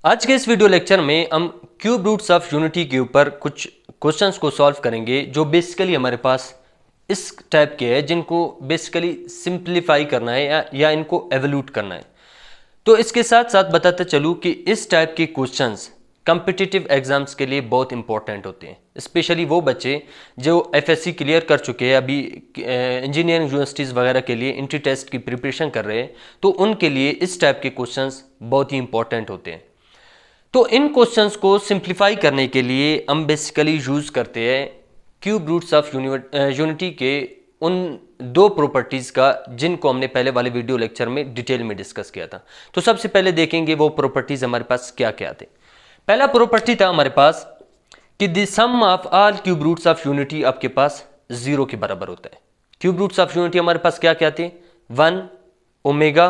आज के इस वीडियो लेक्चर में हम क्यूब रूट्स ऑफ यूनिटी के ऊपर कुछ क्वेश्चंस को सॉल्व करेंगे जो बेसिकली हमारे पास इस टाइप के हैं जिनको बेसिकली सिंप्लीफाई करना है या इनको एवोल्यूट करना है। तो इसके साथ साथ बताते चलूँ कि इस टाइप के क्वेश्चंस कॉम्पिटिटिव एग्जाम्स के लिए बहुत इंपॉर्टेंट होते हैं, स्पेशली वो बच्चे जो एफएससी क्लियर कर चुके हैं, अभी इंजीनियरिंग यूनिवर्सिटीज़ वगैरह के लिए एंट्री टेस्ट की प्रिपरेशन कर रहे हैं, तो उनके लिए इस टाइप के क्वेश्चंस बहुत ही इंपॉर्टेंट होते हैं। तो इन क्वेश्चंस को सिंप्लीफाई करने के लिए हम बेसिकली यूज़ करते हैं क्यूब रूट्स ऑफ यूनिटी के उन दो प्रॉपर्टीज़ का जिनको हमने पहले वाले वीडियो लेक्चर में डिटेल में डिस्कस किया था। तो सबसे पहले देखेंगे वो प्रॉपर्टीज़ हमारे पास क्या क्या थे। पहला प्रॉपर्टी था हमारे पास कि the sum of all cube roots of unity आपके पास 0 के बराबर होता है। क्यूब रूट्स ऑफ यूनिटी हमारे पास क्या क्या थे? 1 ओमेगा,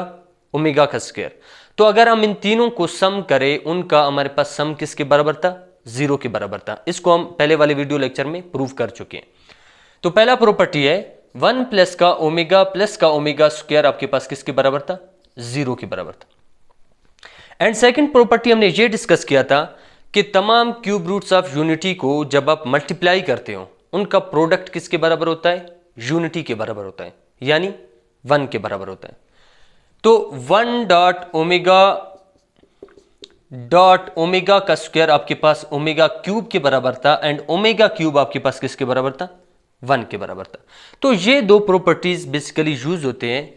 ओमेगा का स्क्वायर। तो अगर हम इन तीनों को सम करें, उनका हमारे पास सम किसके बराबर था? 0 के बराबर था। इसको हम पहले वाले वीडियो लेक्चर में प्रूव कर चुके हैं। तो पहला प्रॉपर्टी है 1 प्लस का ओमेगा स्क्वायर आपके पास किसके बराबर था? 0 के बराबर था। एंड सेकंड प्रॉपर्टी हमने ये डिस्कस किया था कि तमाम क्यूब रूट्स ऑफ यूनिटी को जब आप मल्टीप्लाई करते हो उनका प्रोडक्ट किसके बराबर होता है? यूनिटी के बराबर होता है, यानी 1 के बराबर होता है। तो 1 डॉट ओमेगा का स्क्वायर आपके पास ओमेगा क्यूब के बराबर था एंड ओमेगा क्यूब आपके पास किसके बराबर था? 1 के बराबर था। तो ये दो प्रॉपर्टीज बेसिकली यूज होते हैं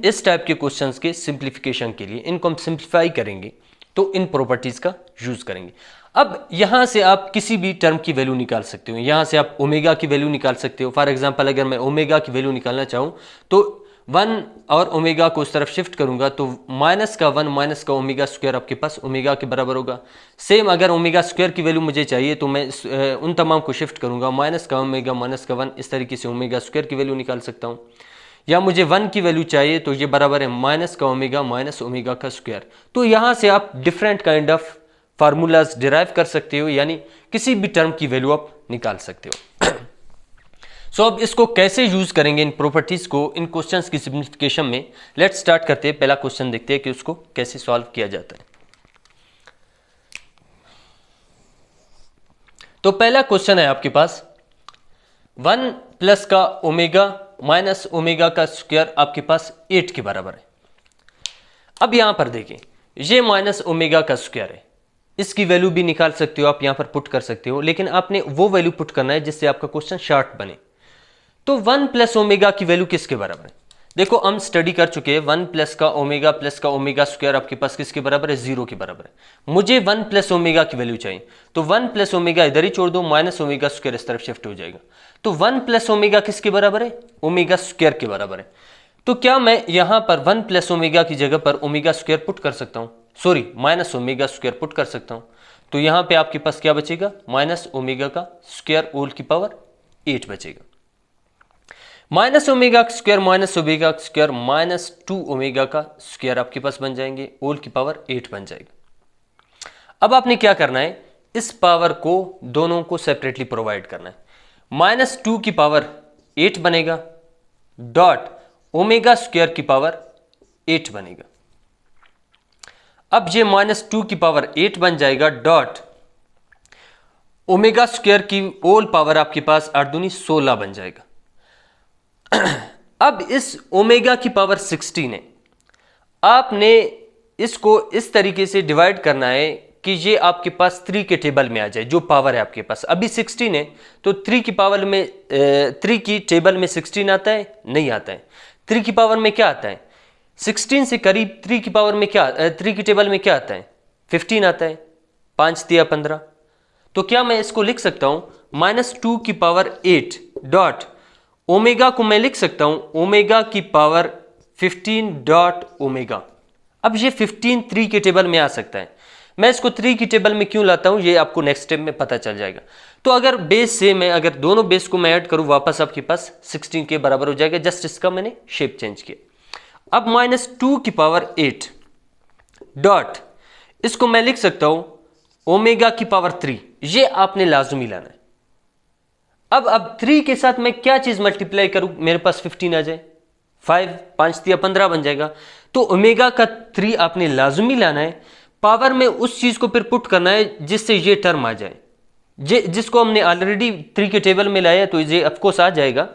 इस टाइप के क्वेश्चंस के सिंप्लीफिकेशन के लिए। इनको हम सिंप्लीफाई करेंगे तो इन प्रॉपर्टीज का यूज करेंगे। अब यहां से आप किसी भी टर्म की वैल्यू निकाल सकते हो। यहां से आप ओमेगा की वैल्यू निकाल सकते हो। फॉर एग्जांपल अगर मैं ओमेगा की वैल्यू निकालना चाहूं तो 1 और ओमेगा को उस तरफ शिफ्ट करूंगा तो माइनस का 1 माइनस का ओमेगा स्क्वायर आपके पास ओमेगा के बराबर होगा। सेम अगर ओमेगा स्क्वायर की वैल्यू मुझे चाहिए तो मैं उन तमाम को शिफ्ट करूंगा, माइनस का ओमेगा माइनस का 1, इस तरीके से ओमेगा स्क्वायर की वैल्यू निकाल सकता हूं। या मुझे 1 की वैल्यू चाहिए तो ये बराबर है माइनस का ओमेगा माइनस ओमेगा का स्क्वायर। तो यहां से आप different kind of formulas derive कर सकते हो, यानी किसी भी टर्म की वैल्यू आप निकाल सकते हो। सो अब इसको कैसे यूज करेंगे इन प्रॉपर्टीज को इन क्वेश्चंस की सिंप्लीफिकेशन में, लेट्स स्टार्ट करते हैं। पहला क्वेश्चन देखते हैं कि उसको कैसे सॉल्व किया जाता है। तो पहला क्वेश्चन है आपके पास 1 प्लस का ओमेगा माइनस ओमेगा का स्क्वायर आपके पास 8 के बराबर है। अब यहां पर देखें, ये माइनस ओमेगा का स्क्वायर है, इसकी वैल्यू भी निकाल सकते हो आप, यहां पर पुट कर सकते हो, लेकिन आपने वो वैल्यू पुट करना है जिससे आपका क्वेश्चन शॉर्ट बने। तो 1 प्लस ओमेगा की वैल्यू किसके बराबर है? देखो हम स्टडी कर चुके हैं 1 प्लस का ओमेगा स्क्वायर आपके पास किसके बराबर है? 0 के बराबर है। मुझे 1 प्लस ओमेगा की वैल्यू चाहिए तो 1 प्लस ओमेगा इधर ही छोड़ दो, माइनस ओमेगा स्क्वायर इस तरफ शिफ्ट हो जाएगा। तो 1 प्लस ओमेगा किसके बराबर है? ओमेगा स्क्वायर के बराबर है। तो क्या मैं यहां पर 1 प्लस ओमेगा की जगह पर ओमेगा स्क्वायर पुट कर सकता हूं? Sorry, minus omega square put कर सकता हूं। तो यहां पे आपके पास क्या बचेगा? माइनस ओमेगा का स्क्वायर होल की पावर 8 बचेगा। Minus omega square minus omega square minus 2 omega का स्क्वायर आपके पास बन जाएंगे, होल की पावर 8 बन जाएगा। अब आपने क्या करना है, इस पावर को दोनों को सेपरेटली प्रोवाइड करना है। माइनस 2 की पावर 8 बनेगा डॉट ओमेगा स्क्वायर की पावर 8 बनेगा। अब ये माइनस 2 की पावर 8 बन जाएगा डॉट ओमेगा स्क्वायर की होल पावर आपके पास 8 दूनी 16 बन जाएगा। अब इस ओमेगा की पावर 16 है, आपने इसको इस तरीके से डिवाइड करना है कि ये आपके पास 3 के टेबल में आ जाए। जो पावर है आपके पास अभी 16 है तो 3 की पावर में 3 की टेबल में 16 आता है? नहीं आता है। 3 की पावर में क्या आता है? 16 से करीब 3 की पावर में क्या 3 की टेबल में क्या आता है? 15 आता है। 5 तिया 15। तो क्या मैं इसको लिख सकता हूं माइनस 2 की पावर 8 डॉट ओमेगा को मैं लिख सकता हूं ओमेगा की पावर 15 डॉट ओमेगा। अब ये 15 3 के टेबल में आ सकता है। मैं इसको 3 की टेबल में क्यों लाता हूं ये आपको नेक्स्ट स्टेप में पता चल जाएगा। तो अगर बेस से मैं अगर दोनों बेस को मैं ऐड करूं वापस आपके पास 16 के बराबर हो जाएगा। जस्ट इसका मैंने शेप चेंज किया। अब माइनस 2 की पावर 8 डॉट इसको मैं लिख सकता हूं ओमेगा की पावर 3। ये आपने लाजमी लाना है। अब 3 के साथ मैं क्या चीज मल्टीप्लाई करूं मेरे पास 15 आ जाए? 5 5 3 15 बन जाएगा। तो ओमेगा का 3 आपने लाजमी लाना है। पावर में उस चीज को फिर पुट करना है जिससे ये टर्म आ जाए, जिसको हमने ऑलरेडी 3 के टेबल में लाया तो ये ऑफकोर्स आ जाएगा।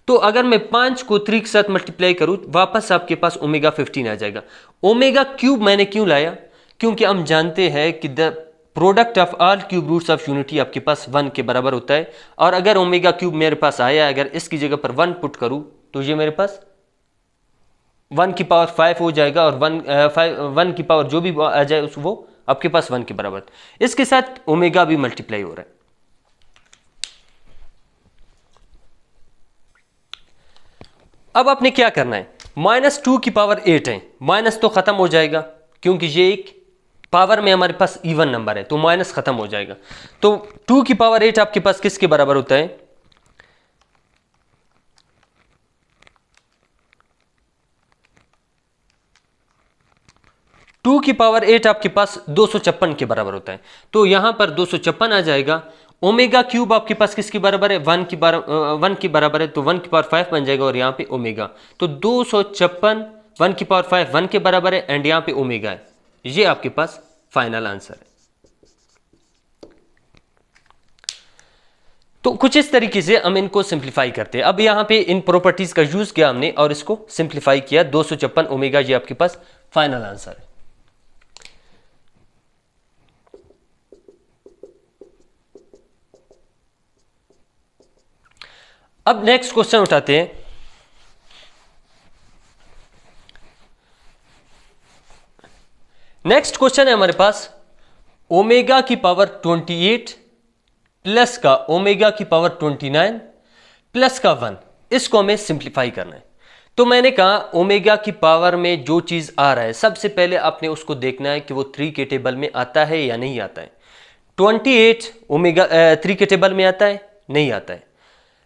तो अगर मैं 5 को 3 के साथ मल्टीप्लाई करूं, वापस आपके पास ओमेगा 15 आ जाएगा। ओमेगा क्यूब मैंने क्यों लाया? क्योंकि हम जानते हैं कि the product of all cube roots of unity आपके पास 1 के बराबर होता है, और अगर ओमेगा क्यूब मेरे पास आया, अगर इसकी जगह पर 1 पुट करूं तो ये मेरे पास 1 की पावर 5 हो जाएगा, और 1 की पावर जो भी आ जाए वो आपके पास 1 के बराबर। इसके साथ ओमेगा भी मल्टीप्लाई हो रहा है। अब आपने क्या करना है, -2 की पावर 8 है, माइनस तो खत्म हो जाएगा क्योंकि ये एक पावर में हमारे पास इवन नंबर है, तो माइनस खत्म हो जाएगा। तो 2 की पावर 8 आपके पास किसके बराबर होता है? 2 की पावर 8 आपके पास 256 के बराबर होता है, तो यहां पर 256 आ जाएगा। ओमेगा क्यूब आपके पास किसके बराबर है? 1 की बराबर है, तो 1 की पावर 5 बन जाएगा, और यहां पे ओमेगा, तो 256 1 की पावर 5 1 के बराबर है, एंड यहां पे ओमेगा है। ये आपके पास फाइनल आंसर है। तो कुछ इस तरीके से हम इनको सिंप्लीफाई करते हैं। अब यहां पे इन प्रॉपर्टीज का यूज किया हमने और इसको सिंप्लीफाई किया, 256 ओमेगा, ये आपके पास फाइनल आंसर है। अब नेक्स्ट क्वेश्चन उठाते हैं। नेक्स्ट क्वेश्चन है हमारे पास ओमेगा की पावर 28 प्लस का ओमेगा की पावर 29 प्लस का 1, इसको हमें सिंप्लीफाई करना है। तो मैंने कहा ओमेगा की पावर में जो चीज आ रहा है, सबसे पहले आपने उसको देखना है कि वो 3 के टेबल में आता है या नहीं आता है। 28 ओमेगा 3 के टेबल में आता है? नहीं आता है।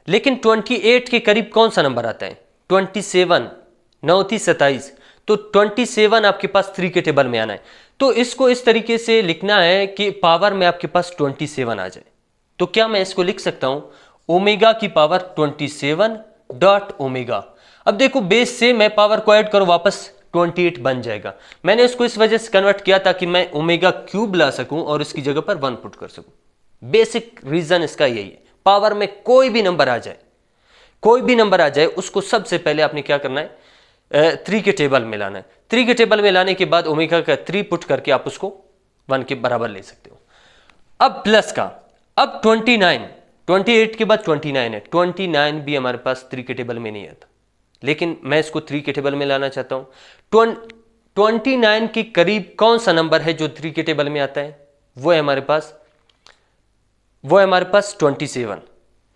लेकिन 28 के करीब कौन सा नंबर आता है? 27, 9 थी 27, तो 27 आपके पास 3 के टेबल में आना है। तो इसको इस तरीके से लिखना है कि पावर में आपके पास 27 आ जाए। तो क्या मैं इसको लिख सकता हूं, ओमेगा की पावर 27 डॉट ओमेगा। अब देखो बेस से मैं पावर को ऐड करूं, वापस 28 बन जाएगा। मैंने इसको इस वजह से कन्वर्ट किया ताकि मैं ओमेगा क्यूब ला सकूं और इसकी जगह पर 1 पुट कर सकूं। बेसिक रीजन इसका यही है। पावर में कोई भी नंबर आ जाए, कोई भी नंबर आ जाए, उसको सबसे पहले आपने क्या करना है, 3 के टेबल में लाना है। 3 के टेबल में लाने के बाद ओमेगा का 3 पुट करके आप उसको 1 के बराबर ले सकते हो। अब प्लस का, अब 29, 28 के बाद 29 है, 29 भी हमारे पास 3 के टेबल में नहीं आता, लेकिन मैं इसको 3 के टेबल में लाना चाहता हूं। 29 के करीब कौन सा नंबर है जो 3 के टेबल में आता है? वो है हमारे पास 27।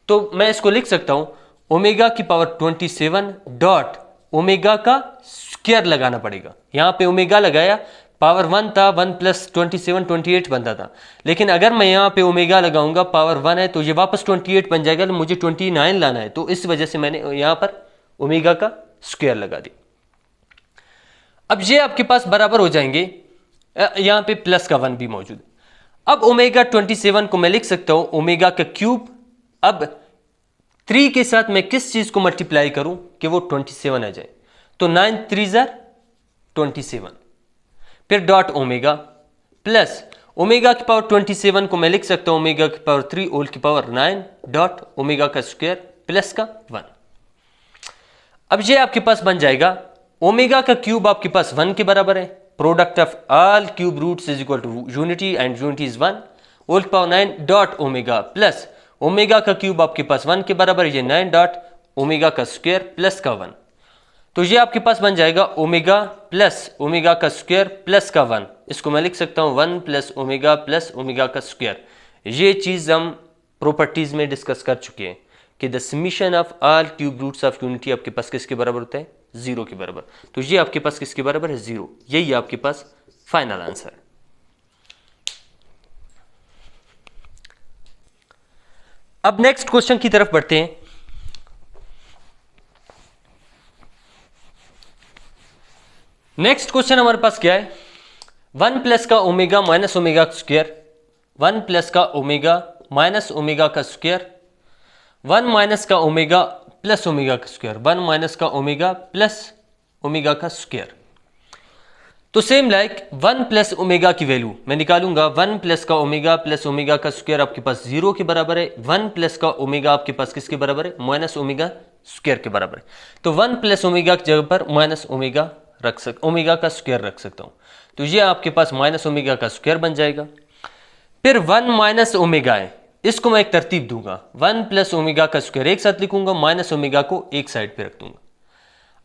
तो मैं इसको लिख सकता हूं, ओमेगा की पावर 27 डॉट ओमेगा का स्क्वायर लगाना पड़ेगा। यहां पे ओमेगा लगाया, पावर 1 था, 1 प्लस 27 28 बनता था, लेकिन अगर मैं यहां पे ओमेगा लगाऊंगा, पावर 1 है, तो ये वापस 28 बन जाएगा, तो मुझे 29 लाना है, तो इस वजह से मैंने यहां पर ओमेगा का स्क्वायर लगा दिया। अब ये आपके पास बराबर हो जाएंगे, यहां पे प्लस का 1 भी मौजूद है। अब ओमेगा 27 को मैं लिख सकता हूं ओमेगा का क्यूब। अब 3 के साथ मैं किस चीज को मल्टीप्लाई करूं कि वो 27 आ जाए, तो 9 3 27, फिर डॉट ओमेगा प्लस ओमेगा की पावर 27 को मैं लिख सकता हूं ओमेगा की पावर 3 होल की पावर 9 डॉट ओमेगा का स्क्वायर प्लस का 1। अब ये आपके पास बन जाएगा ओमेगा का क्यूब आपके पास 1 के बराबर है, product of all cube roots is equal to unity and unity is 1 whole की power 9 dot omega plus omega का क्यूब आपके पास 1 के बराबर, ये 9 डॉट ओमेगा का स्क्वायर प्लस का 1। तो ये आपके पास बन जाएगा ओमेगा प्लस ओमेगा का स्क्वायर प्लस का 1। इसको मैं लिख सकता हूं 1 प्लस ओमेगा का स्क्वायर। ये चीज हम प्रॉपर्टीज में डिस्कस कर चुके हैं कि the summation of all cube roots of unity आपके पास किसके बराबर होता है? 0 के बराबर। तो ये आपके पास किसके बराबर है? 0। यही आपके पास फाइनल आंसर है। अब नेक्स्ट क्वेश्चन की तरफ बढ़ते हैं। नेक्स्ट क्वेश्चन हमारे पास क्या है? 1 प्लस का omega minus omega square, 1 plus का ओमेगा माइनस ओमेगा का स्क्वायर, 1 माइनस का ओमेगा प्लस ओमेगा का स्क्वायर, 1 माइनस का ओमेगा प्लस ओमेगा का स्क्वायर। तो सेम लाइक 1 प्लस ओमेगा की वैल्यू मैं निकालूंगा, 1 प्लस का ओमेगा का स्क्वायर आपके पास 0 के बराबर है, 1 प्लस का ओमेगा आपके पास किसके बराबर है, माइनस ओमेगा स्क्वायर के बराबर है। तो 1 प्लस ओमेगा की जगह पर माइनस ओमेगा ओमेगा का स्क्वायर रख सकता हूं, तो ये आपके पास माइनस ओमेगा का स्क्वायर बन जाएगा। फिर 1 माइनस ओमेगा है, इसको मैं एक तरतीब दूंगा, 1 प्लस ओमेगा का स्क्वायर एक साथ लिखूंगा, माइनस ओमेगा को एक साइड पे रख दूंगा।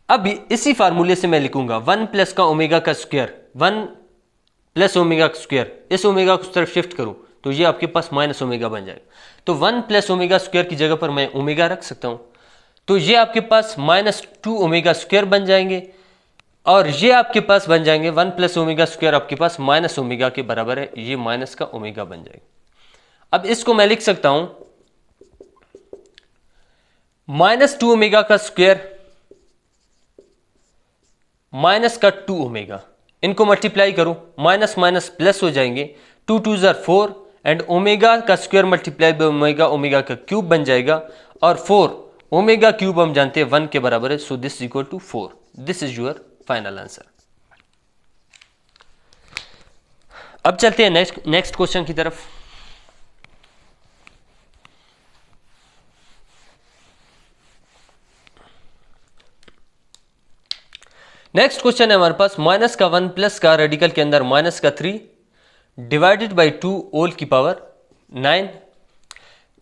अब इसी फार्मूले से मैं लिखूंगा 1 प्लस का ओमेगा का स्क्वायर, 1 प्लस ओमेगा का स्क्वायर, इस ओमेगा को उस तरफ शिफ्ट करूं तो ये आपके पास माइनस ओमेगा बन जाएगा। तो 1 प्लस ओमेगा स्क्वायर की जगह पर मैं ओमेगा रख सकता हूं, तो ये आपके पास माइनस 2 ओमेगा स्क्वायर बन जाएंगे, और ये आपके पास बन जाएंगे 1 प्लस ओमेगा स्क्वायर आपके पास माइनस ओमेगा के बराबर है, ये माइनस का ओमेगा बन जाएगा। अब इसको मैं लिख सकता हूं माइनस 2 ओमेगा का स्क्वायर माइनस का 2 ओमेगा, इनको मल्टीप्लाई करो, माइनस माइनस प्लस हो जाएंगे, 2 2 ज़ार 4 एंड ओमेगा का square multiply by omega, omega का क्यूब बन जाएगा, और 4 ओमेगा क्यूब हम जानते हैं 1 के बराबर है, so this is equal to 4। This is your final answer. अब चलते हैं नेक्स्ट क्वेश्चन की तरफ। नेक्स्ट क्वेश्चन है हमारे पास माइनस का 1 प्लस का रेडिकल के अंदर माइनस का 3 डिवाइडेड बाई 2 होल की पावर 9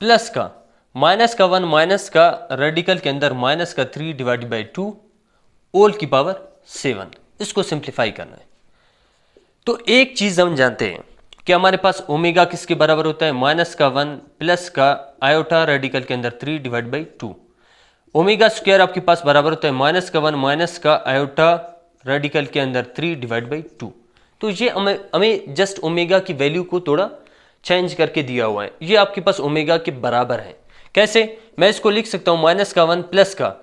प्लस का माइनस का 1 माइनस का रेडिकल के अंदर माइनस का 3 डिवाइडेड बाई 2 होल की पावर 7। इसको सिंप्लीफाई करना है। तो एक चीज हम जानते हैं कि हमारे पास ओमेगा किसके बराबर होता है, माइनस का 1 प्लस का आयोटा रेडिकल के अंदर 3 डिवाइड बाई 2। ओमेगा स्क्वायर आपके पास बराबर होता है माइनस का 1 माइनस का आयोटा रेडिकल के अंदर 3 डिवाइड बाई 2। तो ये हमें जस्ट ओमेगा की वैल्यू को थोड़ा चेंज करके दिया हुआ है, ये आपके पास ओमेगा के बराबर है। कैसे, मैं इसको लिख सकता हूं माइनस का 1 प्लस का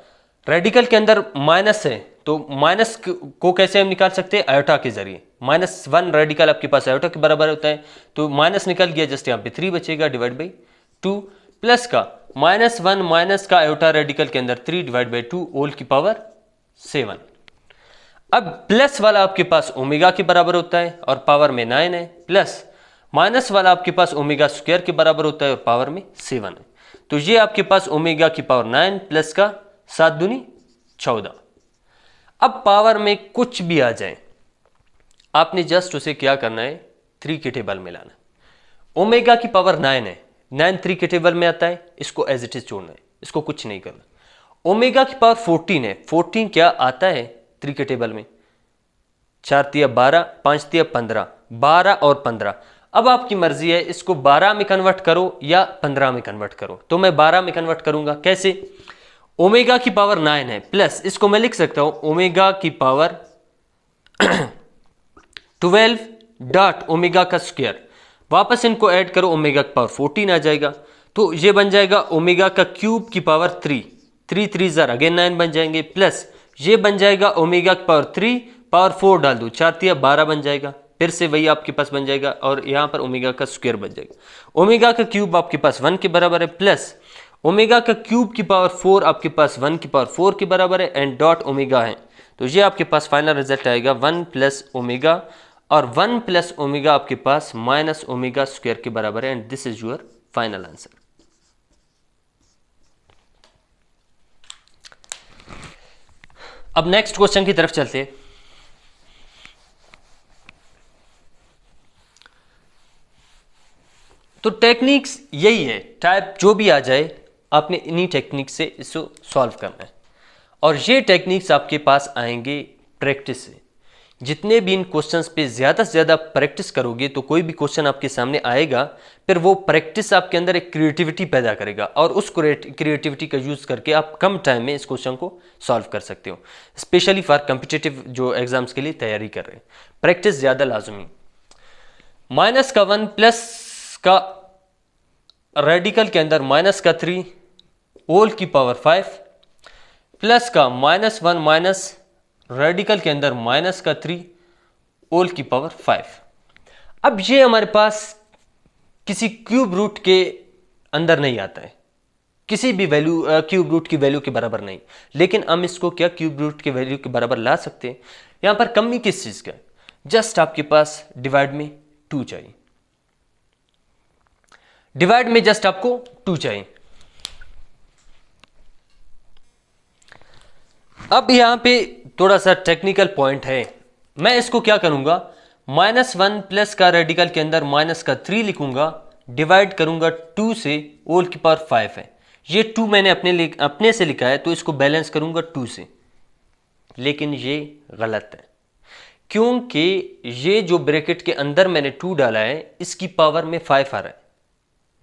रेडिकल के अंदर माइनस है, तो माइनस को कैसे हम निकाल सकते हैं, आयोटा के जरिए। माइनस 1 रेडिकल आपके पास आयोटा के बराबर होता है, तो माइनस निकल गया, जस्ट यहाँ पे 3 बचेगा डिवाइड बाई 2 प्लस का माइनस 1 माइनस का आयोटा रेडिकल के अंदर 3 डिवाइड बाई 2 होल की पावर 7। अब प्लस वाला आपके पास ओमेगा के बराबर होता है और पावर में 9 है, प्लस माइनस वाला आपके पास ओमेगा स्क्वायर के बराबर होता है और पावर में 7 है। तो ये आपके पास ओमेगा की पावर 9 प्लस का 7 दूनी 14। अब पावर में कुछ भी आ जाए, आपने जस्ट उसे क्या करना है, 3 के टेबल में लाना। ओमेगा की पावर 9 है, 9 3 के टेबल में आता है, इसको एज इट इज छोड़ना है, इसको कुछ नहीं करना। ओमेगा की पावर 14 है, 14 क्या आता है 3 के टेबल में, 4 तिया 12, 5 तिया 15, 12 और 15। अब आपकी मर्जी है, इसको 12 में कन्वर्ट करो या 15 में कन्वर्ट करो, तो मैं 12 में कन्वर्ट करूंगा। कैसे, ओमेगा की पावर 9 है, प्लस इसको मैं लिख सकता हूं ओमेगा की पावर 12 डॉट ओमेगा का स्क्वायर, वापस इनको ऐड करो, ओमेगा की पावर 14 आ जाएगा, तो ये बन जाएगा ओमेगा का क्यूब की पावर 3, 3 3 ज़ार अगेन 9 बन जाएंगे, प्लस ये बन जाएगा ओमेगा की पावर 3 पावर 4 डाल दो, 4 तिया 12 बन जाएगा, फिर से वही आपके पास बन जाएगा, और यहाँ पर ओमेगा का स्क्वायर बन जाएगा। ओमेगा का क्यूब आपके पास 1 के बराबर है, प्लस ओमेगा का क्यूब की पावर 4 आपके पास 1 की पावर 4 के बराबर है, एंड डॉट ओमेगा है, तो ये आपके पास फाइनल रिजल्ट आएगा 1 प्लस ओमेगा, और 1 प्लस ओमेगा आपके पास माइनस ओमेगा स्क्वायर के बराबर है, and this is your final answer. अब नेक्स्ट क्वेश्चन की तरफ चलते हैं। तो टेक्निक्स यही है, टाइप जो भी आ जाए आपने इन्हीं टेक्निक से इसको सॉल्व करना है, और ये टेक्निक्स आपके पास आएंगे प्रैक्टिस से। जितने भी इन क्वेश्चंस पे ज़्यादा से ज़्यादा प्रैक्टिस करोगे तो कोई भी क्वेश्चन आपके सामने आएगा, फिर वो प्रैक्टिस आपके अंदर एक क्रिएटिविटी पैदा करेगा, और उस क्रिएटिविटी का यूज़ करके आप कम टाइम में इस क्वेश्चन को सॉल्व कर सकते हो, स्पेशली फॉर कम्पिटिटिव जो एग्जाम्स के लिए तैयारी कर रहे हैं। प्रैक्टिस ज़्यादा लाजमी। माइनस का 1 प्लस का रेडिकल के अंदर माइनस का 3 होल की पावर 5 प्लस का माइनस 1 माइनस रेडिकल के अंदर माइनस का 3 होल की पावर 5। अब ये हमारे पास किसी क्यूब रूट के अंदर नहीं आता है, किसी भी वैल्यू क्यूब रूट की वैल्यू के बराबर नहीं, लेकिन हम इसको क्या क्यूब रूट के वैल्यू के बराबर ला सकते हैं। यहां पर कमी किस चीज का है, जस्ट आपके पास डिवाइड में 2 चाहिए, डिवाइड में जस्ट आपको 2 चाहिए। अब यहां पे थोड़ा सा टेक्निकल पॉइंट है, मैं इसको क्या करूंगा, -1 प्लस का रेडिकल के अंदर माइनस का 3 लिखूंगा, डिवाइड करूंगा 2 से, होल की पावर 5 है। ये 2 मैंने अपने से लिखा है तो इसको बैलेंस करूंगा 2 से, लेकिन ये गलत है क्योंकि ये जो ब्रैकेट के अंदर मैंने 2 डाला है इसकी पावर में 5 आ रहा है।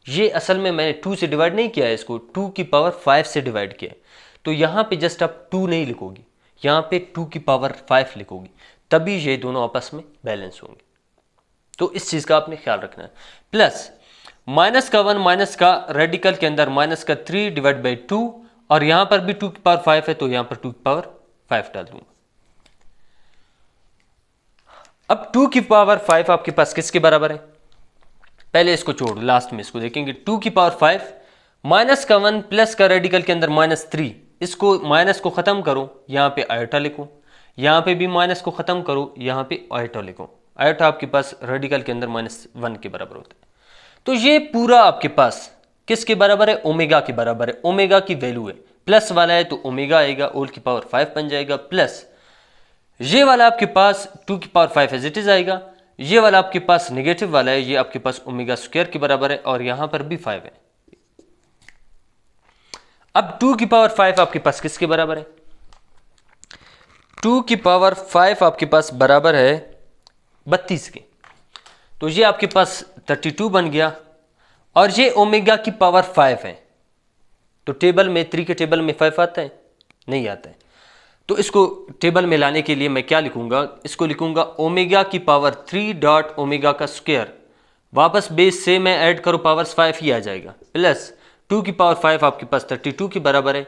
ये असल में मैंने 2 से डिवाइड नहीं किया है, इसको 2 की पावर 5 से डिवाइड किया है। तो यहां पे जस्ट आप 2 नहीं लिखोगी, यहां पे 2 की पावर 5 लिखोगी, तभी ये दोनों आपस में बैलेंस होंगे। तो इस चीज का आपने ख्याल रखना है। प्लस माइनस का 1 माइनस का रेडिकल के अंदर माइनस का 3 डिवाइड बाई 2, और यहां पर भी 2 की पावर 5 है तो यहां पर 2 की पावर 5 डाल दूंगा। अब 2 की पावर 5 आपके पास किसके बराबर है, पहले इसको छोड़, लास्ट में इसको देखेंगे। 2 की पावर 5 माइनस का 1 प्लस का रेडिकल के अंदर -3, इसको माइनस को खत्म करो, यहां पे आयोटा लिखो, यहां पे भी माइनस को खत्म करो, यहां पे आयोटा लिखो। आयोटा आपके पास रेडिकल के अंदर -1 के बराबर होता है। तो ये पूरा आपके पास किसके बराबर है, ओमेगा के बराबर है। ओमेगा की वैल्यू है, प्लस वाला है तो ओमेगा आएगा, होल की पावर 5 बन जाएगा, प्लस ये वाला आपके पास 2 की पावर 5 एज इट इज आएगा, ये वाला आपके पास नेगेटिव वाला है, ये आपके पास ओमेगा स्क्वायर के बराबर है, और यहां पर भी 5 है। अब 2 की पावर 5 आपके पास किसके बराबर है, 2 की पावर 5 आपके पास बराबर है 32 के, तो ये आपके पास 32 बन गया, और ये ओमेगा की पावर 5 है। तो टेबल में 3 के टेबल में 5 आता है, नहीं आता है, तो इसको टेबल में लाने के लिए मैं क्या लिखूंगा, इसको लिखूंगा ओमेगा की पावर 3 डॉट ओमेगा का स्क्वायर, वापस बेस से मैं ऐड करो पावर्स 5 ही आ जाएगा, प्लस 2 की पावर 5 आपके पास 32 के बराबर है।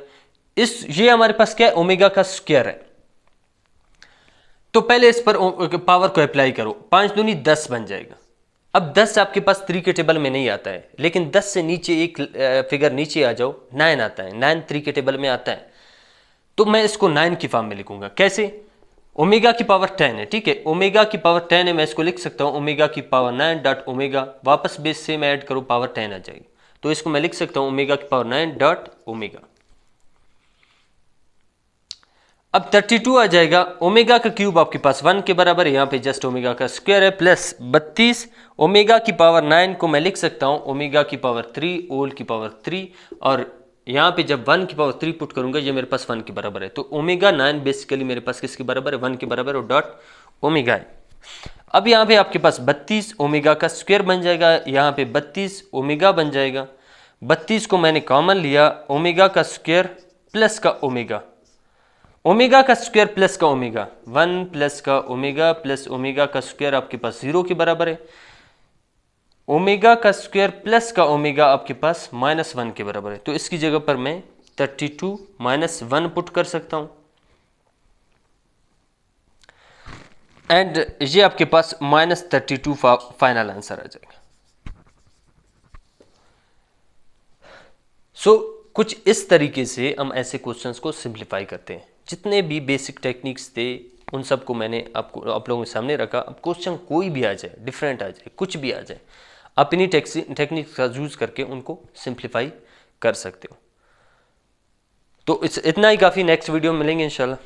ये हमारे पास क्या है, ओमेगा का स्क्वायर है। तो पहले इस पर पावर को अप्लाई करो, 5 दूनी 10 बन जाएगा। अब 10 आपके पास 3 के टेबल में नहीं आता है, लेकिन 10 से नीचे एक फिगर नीचे आ जाओ, 9 आता है, 9 3 के टेबल में आता है, तो मैं इसको 9 की फॉर्म में लिखूंगा। कैसे, ओमेगा की पावर 10 है, ठीक है, ओमेगा की पावर 10 है, मैं इसको लिख सकता हूं ओमेगा की पावर 9 डॉट ओमेगा, वापस बेस से मैं ऐड करूं पावर 10 आ जाएगी, तो इसको मैं लिख सकता हूं ओमेगा की पावर 9 डॉट ओमेगा। अब 32 आ जाएगा, ओमेगा का क्यूब आपके पास 1 के बराबर है, यहां पे जस्ट ओमेगा का स्क्वायर है, प्लस 32 ओमेगा की पावर 9 को मैं लिख सकता हूं ओमेगा की पावर 3 होल की पावर 3, और यहां पे जब 1 की पावर 3 पुट करूंगा ये मेरे पास 1 के बराबर है, तो ओमेगा 9 बेसिकली मेरे पास किसके बराबर है, 1 के बराबर, और डॉट ओमेगा है। अब यहां पे आपके पास 32 ओमेगा का स्क्वायर बन जाएगा, यहां पे 32 ओमेगा बन जाएगा, 32 को मैंने कॉमन लिया, ओमेगा का स्क्वायर प्लस का ओमेगा, ओमेगा का स्क्वायर प्लस का ओमेगा, 1 प्लस का ओमेगा प्लस ओमेगा का स्क्वायर आपके पास 0 के बराबर है, ओमेगा का स्क्वायर प्लस का ओमेगा आपके पास -1 के बराबर है, तो इसकी जगह पर मैं 32 -1 पुट कर सकता हूं, एंड ये आपके पास -32 फाइनल आंसर आ जाएगा। सो कुछ इस तरीके से हम ऐसे क्वेश्चंस को सिंप्लीफाई करते हैं। जितने भी बेसिक टेक्निक्स थे उन सब को मैंने आप लोगों के सामने रखा। अब क्वेश्चन कोई भी आ जाए, डिफरेंट आ जाए, कुछ भी आ जाए, आप इन्हीं टेक्निक्स का यूज करके उनको सिंप्लीफाई कर सकते हो। तो इतना ही काफ़ी, नेक्स्ट वीडियो में मिलेंगे इंशाल्लाह।